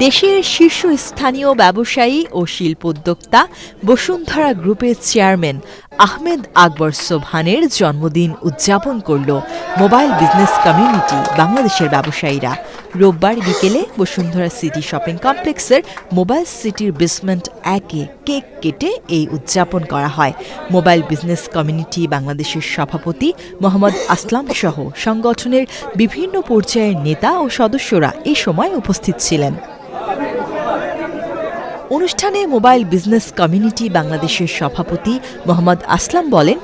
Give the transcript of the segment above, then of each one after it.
দেশের শীর্ষস্থানীয় ব্যবসায়ী ও শিল্পোদ্যোক্তা বসুন্ধরা গ্রুপের চেয়ারম্যান আহমেদ আকবর সোবহানের জন্মদিন উদযাপন করল মোবাইল বিজনেস কমিউনিটি বাংলাদেশের ব্যবসায়ীরা। রোববার বিকেলে বসুন্ধরা সিটি শপিং কমপ্লেক্সের মোবাইল সিটির বেসমেন্ট 1-এ কেক কেটে এই উদযাপন করা হয়। মোবাইল বিজনেস কমিউনিটি বাংলাদেশের সভাপতি মোহাম্মদ আসলাম সহ সংগঠনের বিভিন্ন পর্যায়ের নেতা ও সদস্যরা এ সময় উপস্থিত ছিলেন। অনুষ্ঠানে মোবাইল বিজনেস কমিউনিটি বাংলাদেশের সভাপতি মোহাম্মদ আসলাম বলেন,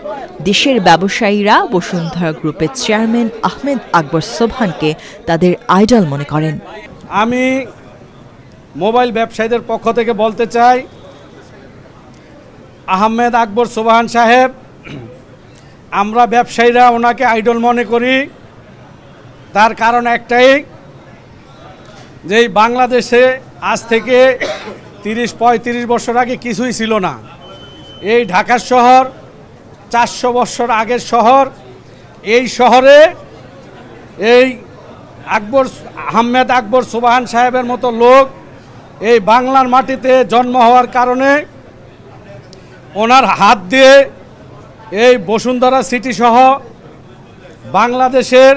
দেশের ব্যবসায়ীরা বসুন্ধরা গ্রুপের চেয়ারম্যান আহমেদ আকবর সোবহানকে তাদের আইডল মনে করেন। আমি মোবাইল ব্যবসায়ীদের পক্ষ থেকে বলতে চাই, আহমেদ আকবর সোবহান সাহেব, আমরা ব্যবসায়ীরা ওনাকে আইডল মনে করি। তার কারণ একটাই, যে বাংলাদেশে আজ থেকে 30-35 বছর আগে কিছুই ছিল না। এই ঢাকা শহর 400 বছর আগের শহর। এই শহরে এই আহমেদ আকবর সোবহান সাহেবের মতো লোক এই বাংলার মাটিতে জন্ম হওয়ার কারণে ওনার হাত দিয়ে এই বসুন্ধরা সিটি সহ বাংলাদেশের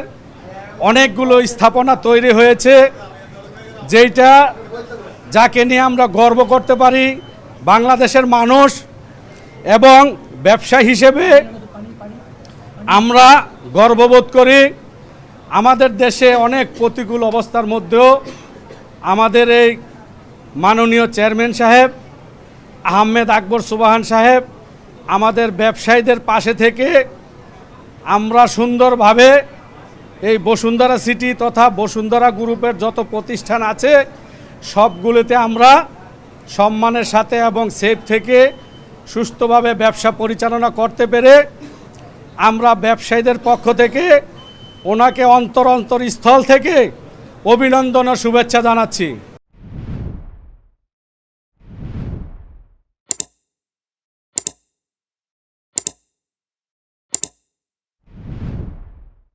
অনেকগুলো স্থাপনা তৈরি হয়েছে, যেটা যাকে নিয়ে আমরা গর্ব করতে পারি বাংলাদেশের মানুষ। এবং ব্যবসা হিসেবে আমরা গর্ববোধ করি। আমাদের দেশে অনেক প্রতিকূল অবস্থার মধ্যেও আমাদের এই মাননীয় চেয়ারম্যান সাহেব আহমেদ আকবর সোবহান সাহেব আমাদের ব্যবসায়ীদের পাশে থেকে আমরা সুন্দরভাবে এই বসুন্ধরা সিটি তথা বসুন্ধরা গ্রুপের যত প্রতিষ্ঠান আছে সবগুলোতে আমরা সম্মানের সাথে এবং সেফ থেকে সুস্থভাবে ব্যবসা পরিচালনা করতে পেরে আমরা ব্যবসায়ীদের পক্ষ থেকে ওনাকে অন্তরস্থল থেকে অভিনন্দন ও শুভেচ্ছা জানাচ্ছি।